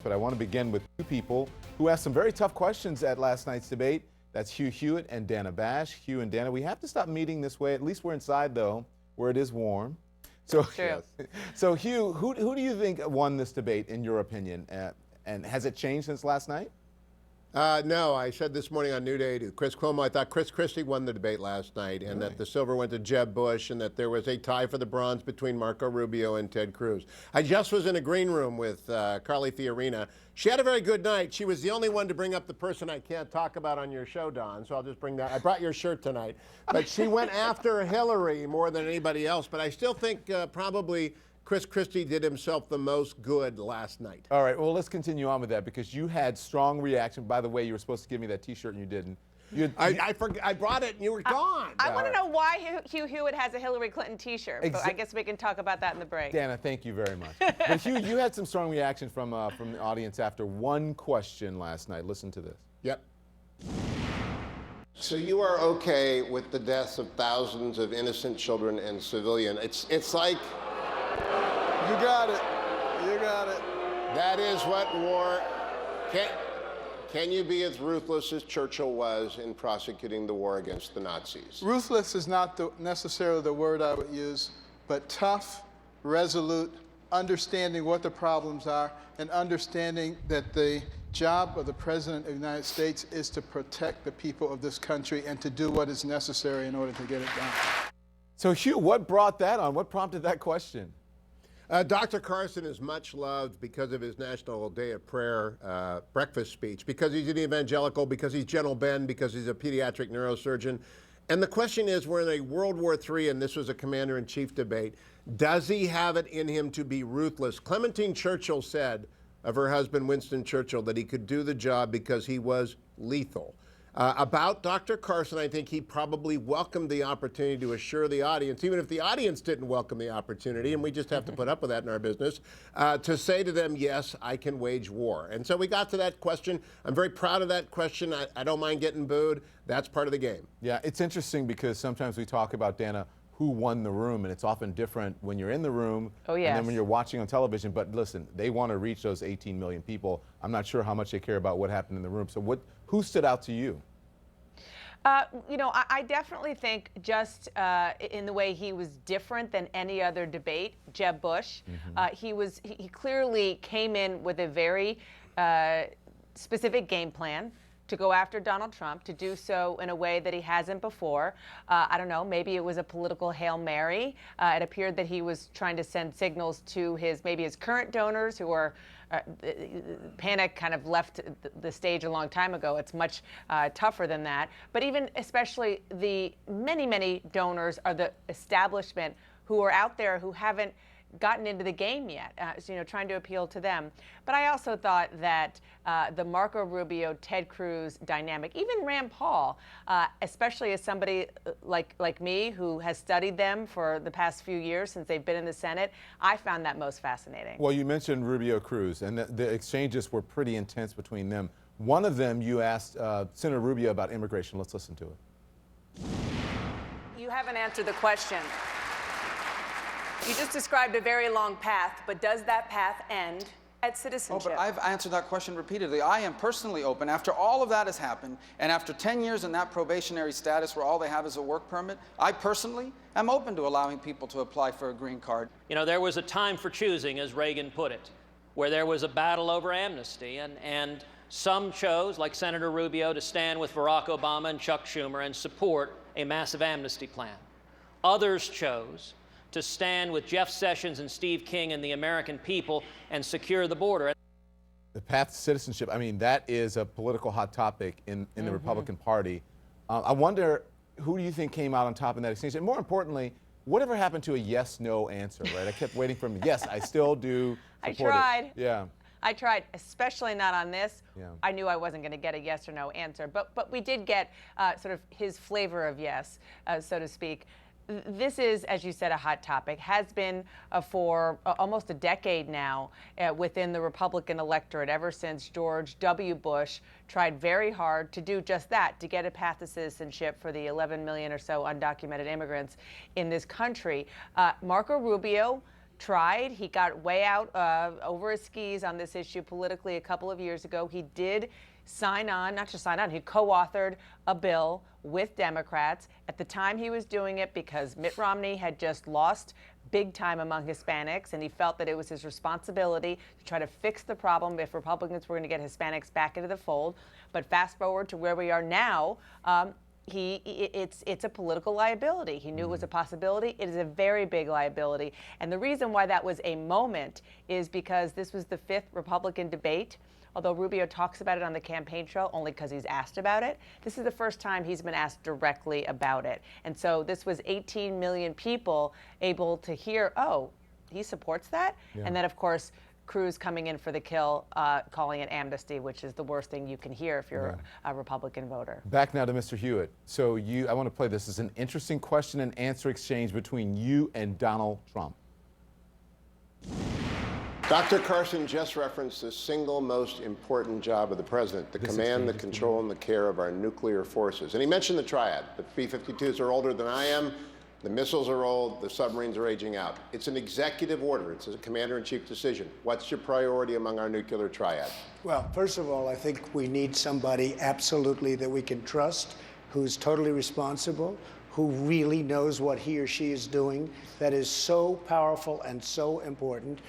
But I want to begin with two people who asked some very tough questions at last night's debate. That's Hugh Hewitt and Dana Bash. Hugh and Dana, we have to stop meeting this way. At least we're inside, though, where it is warm. So, so Hugh, who do you think won this debate, in your opinion? And has it changed since last night? No, I said this morning on New Day to Chris Cuomo, I thought Chris Christie won the debate last night, and that the silver went to Jeb Bush, and that there was a tie for the bronze between Marco Rubio and Ted Cruz. I just was in a green room with Carly Fiorina. She had a very good night. She was the only one to bring up the person I can't talk about on your show, Don, so I'll just bring that. I brought your shirt tonight. But she went after Hillary more than anybody else, but I still think probably Chris Christie did himself the most good last night. All right, well, let's continue on with that because you had strong reaction. By the way, you were supposed to give me that T-shirt and you didn't. I brought it and you were gone. I want to know why Hugh Hewitt has a Hillary Clinton T-shirt, but I guess we can talk about that in the break. Dana, thank you very much. But Hugh, you had some strong reaction from the audience after one question last night. Listen to this. Yep. So you are okay with the deaths of thousands of innocent children and civilians? It's like... You got it. You got it. That is what war... Can you be as ruthless as Churchill was in prosecuting the war against the Nazis? Ruthless is not necessarily the word I would use, but tough, resolute, understanding what the problems are, and understanding that the job of the President of the United States is to protect the people of this country and to do what is necessary in order to get it done. So Hugh, what brought that on? What prompted that question? Dr. Carson is much loved because of his National Day of Prayer breakfast speech, because he's an evangelical, because he's Gentle Ben, because he's a pediatric neurosurgeon. And the question is, we're in a World War III, and this was a commander-in-chief debate. Does he have it in him to be ruthless? Clementine Churchill said of her husband, Winston Churchill, that he could do the job because he was lethal. About Dr. Carson, I think he probably welcomed the opportunity to assure the audience, even if the audience didn't welcome the opportunity, and we just have to put up with that in our business, to say to them, yes, I can wage war. And so we got to that question. I'm very proud of that question. I don't mind getting booed. That's part of the game. Yeah, it's interesting because sometimes we talk about, Dana, who won the room, and it's often different when you're in the room and then when you're watching on television. But listen, they want to reach those 18 million people. I'm not sure how much they care about what happened in the room. So who stood out to you? You know, I definitely think just in the way he was different than any other debate, Jeb Bush. He clearly came in with a very specific game plan to go after Donald Trump, to do so in a way that he hasn't before. I don't know, maybe it was a political Hail Mary. It appeared that he was trying to send signals to maybe his current donors who are panic kind of left the stage a long time ago. It's much tougher than that. But even especially the many donors are the establishment who are out there who haven't gotten into the game yet, so, you know, trying to appeal to them. But I also thought that the Marco Rubio, Ted Cruz dynamic, even Rand Paul, especially as somebody like me who has studied them for the past few years since they've been in the Senate, I found that most fascinating. Well, you mentioned Rubio Cruz, and the exchanges were pretty intense between them. One of them, you asked Senator Rubio about immigration. Let's listen to it. You haven't answered the question. You just described a very long path, but does that path end at citizenship? Oh, but I've answered that question repeatedly. I am personally open, after all of that has happened, and after 10 years in that probationary status where all they have is a work permit, I personally am open to allowing people to apply for a green card. You know, there was a time for choosing, as Reagan put it, where there was a battle over amnesty, and some chose, like Senator Rubio, to stand with Barack Obama and Chuck Schumer and support a massive amnesty plan. Others chose to stand with Jeff Sessions and Steve King and the American people and secure the border. The path to citizenship, I mean, that is a political hot topic in the Republican Party. I wonder, who do you think came out on top in that exchange? And more importantly, whatever happened to a yes-no answer, right? I kept waiting for him, yes, I still do support I tried. it. Yeah. I tried, especially not on this. Yeah. I knew I wasn't going to get a yes or no answer, but we did get sort of his flavor of yes, so to speak. This is, as you said, a hot topic, has been for almost a decade now within the Republican electorate, ever since George W. Bush tried very hard to do just that, to get a path to citizenship for the 11 million or so undocumented immigrants in this country. Marco Rubio tried. He got way out over his skis on this issue politically a couple of years ago. He did sign on, not just sign on, he co-authored a bill with Democrats. At the time he was doing it because Mitt Romney had just lost big time among Hispanics, and he felt that it was his responsibility to try to fix the problem if Republicans were going to get Hispanics back into the fold. But fast forward to where we are now, it's a political liability. He knew it was a possibility. It is a very big liability. And the reason why that was a moment is because this was the 5th Republican debate. Although Rubio talks about it on the campaign trail only because he's asked about it, this is the first time he's been asked directly about it. And so this was 18 million people able to hear, oh, he supports that? Yeah. And then, of course, Cruz coming in for the kill, calling it amnesty, which is the worst thing you can hear if you're a Republican voter. Back now to Mr. Hewitt. So I want to play this as an interesting question and answer exchange between you and Donald Trump. Dr. Carson just referenced the single most important job of the president, the command, the control, and the care of our nuclear forces. And he mentioned the Triad. The B-52s are older than I am. The missiles are old. The submarines are aging out. It's an executive order. It's a commander-in-chief decision. What's your priority among our nuclear triad? Well, first of all, I think we need somebody absolutely that we can trust, who's totally responsible, who really knows what he or she is doing. That is so powerful and so important.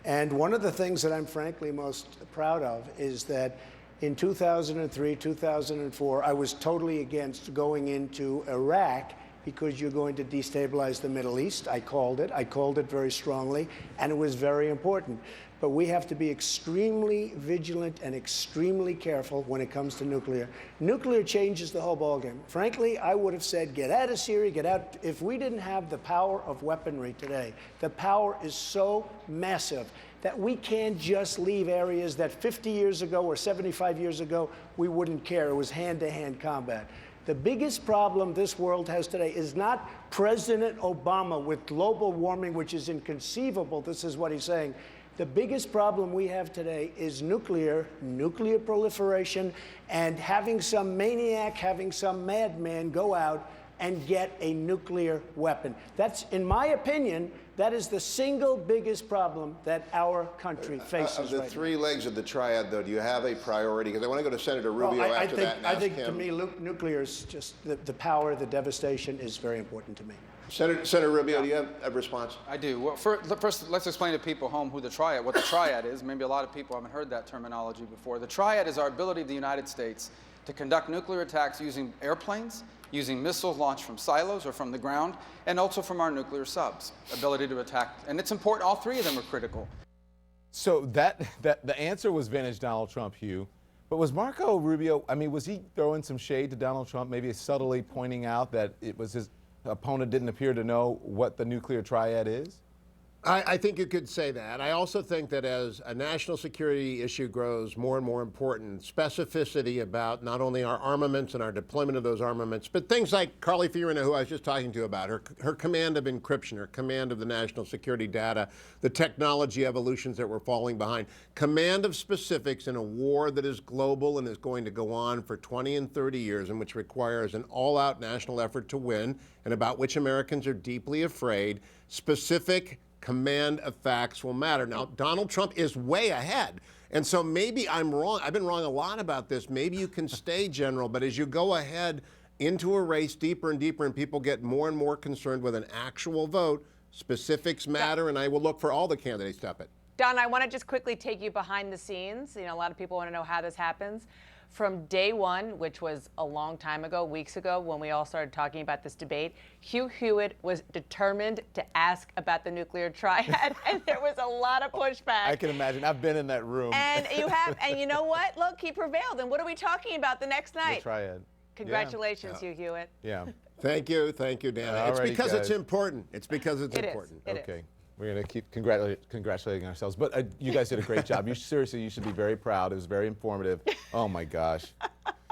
And one of the things that I'm frankly most proud of is that in 2003, 2004, I was totally against going into Iraq because you're going to destabilize the Middle East. I called it very strongly, and it was very important. But we have to be extremely vigilant and extremely careful when it comes to nuclear. Nuclear changes the whole ballgame. Frankly, I would have said, get out of Syria, get out. If we didn't have the power of weaponry today, the power is so massive that we can't just leave areas that 50 years ago or 75 years ago, we wouldn't care. It was hand-to-hand combat. The biggest problem this world has today is not President Obama with global warming, which is inconceivable. This is what he's saying. The biggest problem we have today is nuclear proliferation, and having some maniac, having some madman go out and get a nuclear weapon. That's, in my opinion, that is the single biggest problem that our country faces Of the right three now. legs of the triad, though, do you have a priority? Because I want to go to Senator Rubio after that and I ask think him. to me, nuclear is just the power, the devastation is very important to me. Senator Rubio, do you have a response? I do. Well, first, let's explain to people home what the triad is. Maybe a lot of people haven't heard that terminology before. The triad is our ability of the United States to conduct nuclear attacks using airplanes, using missiles launched from silos or from the ground, and also from our nuclear subs, ability to attack. And it's important, all three of them are critical. So the answer was vintage Donald Trump, Hugh. But was Marco Rubio, I mean, was he throwing some shade to Donald Trump, maybe subtly pointing out that it was his opponent didn't appear to know what the nuclear triad is? I think you could say that. I also think that as a national security issue grows more and more important, specificity about not only our armaments and our deployment of those armaments, but things like Carly Fiorina, who I was just talking to about, her command of encryption, her command of the national security data, the technology evolutions that we're falling behind, command of specifics in a war that is global and is going to go on for 20 and 30 years and which requires an all-out national effort to win and about which Americans are deeply afraid, specific command of facts will matter. Now, Donald Trump is way ahead. And so maybe I'm wrong. I've been wrong a lot about this. Maybe you can stay general, but as you go ahead into a race deeper and deeper and people get more and more concerned with an actual vote, specifics matter, and I will look for all the candidates to up it. Don, I want to just quickly take you behind the scenes. You know, a lot of people want to know how this happens. From day one, which was a long time ago, weeks ago, when we all started talking about this debate, Hugh Hewitt was determined to ask about the nuclear triad, and there was a lot of pushback. I can imagine. I've been in that room. And you know what? Look, he prevailed. And what are we talking about the next night? The triad. Congratulations, Hugh Hewitt. Yeah. Thank you, Dana. It's because it's important. It's because it's important. Okay. We're going to keep congratulating ourselves. But you guys did a great job. You should be very proud. It was very informative. Oh, my gosh.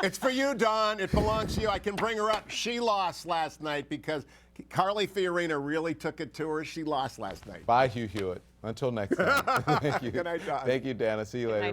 It's for you, Don. It belongs to you. I can bring her up. She lost last night because Carly Fiorina really took it to her. She lost last night. Bye, Hugh Hewitt. Until next time. Thank you. Good night, Don. Thank you, Dana. See you later.